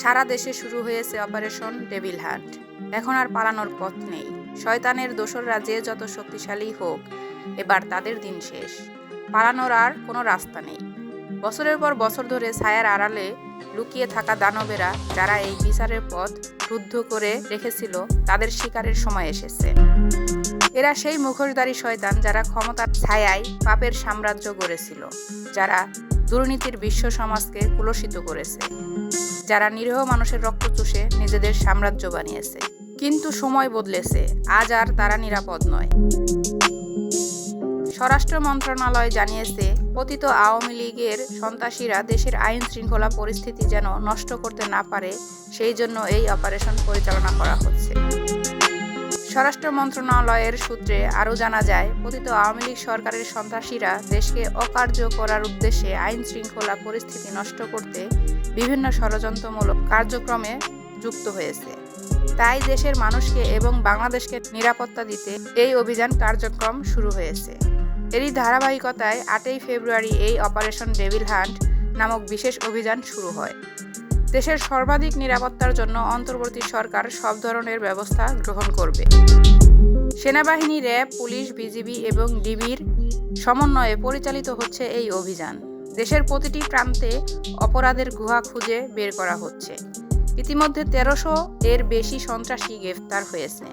সারা দেশে শুরু হয়েছে অপারেশন ডেভিল হান্ট। এখন আর পালানোর পথ নেই। শয়তানের দোসররা যে যত শক্তিশালী হোক, এবার তাদের দিন শেষ। পালানোর আর কোনো রাস্তা নেই। বছরের পর বছর ধরে ছায়ার আড়ালে লুকিয়ে থাকা দানবেরা যারা এই বিচারের পথ রুদ্ধ করে রেখেছিল, তাদের শিকারের সময় এসেছে। এরা সেই মুখোশধারী শয়তান যারা ক্ষমতার ছায়ায় পাপের সাম্রাজ্য গড়েছিল, যারা দুর্নীতির বিশ্ব সমাজকে কুলসিত করেছে, যারা নিরীহ মানুষের রক্ত চুষে নিজেদের সাম্রাজ্য বানিয়েছে। কিন্তু সময় বদলেছে, আজ আর তারা নিরাপদ নয়। স্বরাষ্ট্র মন্ত্রণালয় জানিয়েছে, পতিত আওয়ামী লীগের সন্ত্রাসীরা দেশের আইন শৃঙ্খলা পরিস্থিতি যেন নষ্ট করতে না পারে, সেই জন্য এই অপারেশন পরিচালনা করা হচ্ছে। স্বরাষ্ট্র মন্ত্রণালয়ের সূত্রে আরও জানা যায়, পতিত আওয়ামী লীগ সরকারের সন্ত্রাসীরা দেশকে অকার্য করার উদ্দেশ্যে আইন শৃঙ্খলা পরিস্থিতি নষ্ট করতে বিভিন্ন ষড়যন্ত্রমূলক কার্যক্রমে যুক্ত হয়েছে। তাই দেশের মানুষকে এবং বাংলাদেশকে নিরাপত্তা দিতে এই অভিযান কার্যক্রম শুরু হয়েছে। এরই ধারাবাহিকতায় 8ই ফেব্রুয়ারি এই অপারেশন ডেভিল হান্ট নামক বিশেষ অভিযান শুরু হয়। দেশের সর্বাধিক নিরাপত্তার জন্য অন্তর্বর্তী সরকার সব ধরনের ব্যবস্থা গ্রহণ করবে। সেনাবাহিনী, র্যাব, পুলিশ, বিজিবি এবং ডিবির সমন্বয়ে পরিচালিত হচ্ছে এই অভিযান। দেশের প্রতিটি প্রান্তে অপরাধের গুহা খুঁজে বের করা হচ্ছে। ইতিমধ্যে 1300 এর বেশি সন্ত্রাসী গ্রেফতার হয়েছে।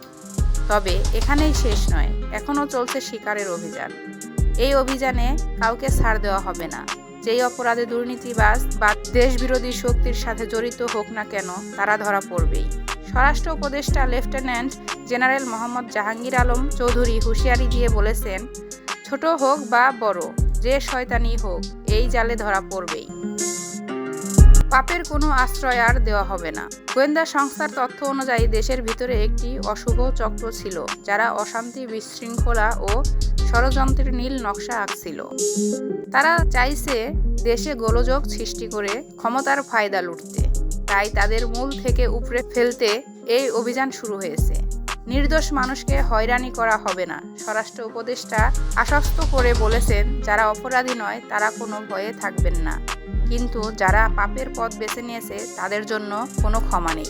তবে এখানেই শেষ নয়, এখনও চলছে শিকারের অভিযান। এই অভিযানে কাউকে ছাড় দেওয়া হবে না। যেই অপরাধে দুর্নীতিবাজ বা দেশবিরোধী শক্তির সাথে জড়িত হোক না কেন, তারা ধরা পড়বেই। স্বরাষ্ট্র উপদেষ্টা লেফটেন্যান্ট জেনারেল মোহাম্মদ জাহাঙ্গীর আলম চৌধুরী হুঁশিয়ারি দিয়ে বলেছেন, ছোট হোক বা বড়, যে শয়তানি হোক, এই জালে ধরা পড়বেই। পাপের কোনো আশ্রয় আর দেওয়া হবে না। গোয়েন্দা সংস্থার তথ্য অনুযায়ী দেশের ভিতরে একটি অশুভ চক্র ছিল, যারা অশান্তি, বিশৃঙ্খলা ও ষড়যন্ত্রের নীল নকশা আঁকছিল। তারা চাইছে দেশে গোলযোগ সৃষ্টি করে ক্ষমতার ফায়দা লুটতে। তাই তাদের মূল থেকে উপড়ে ফেলতে এই অভিযান শুরু হয়েছে। নির্দোষ মানুষকে হয়রানি করা হবে না। স্বরাষ্ট্র উপদেষ্টা আশ্বস্ত করে বলেছেন, যারা অপরাধী নয় তারা কোনো ভয়ে থাকবেন না, কিন্তু যারা পাপের পথ বেছে নিয়েছে তাদের জন্য কোনো ক্ষমা নেই।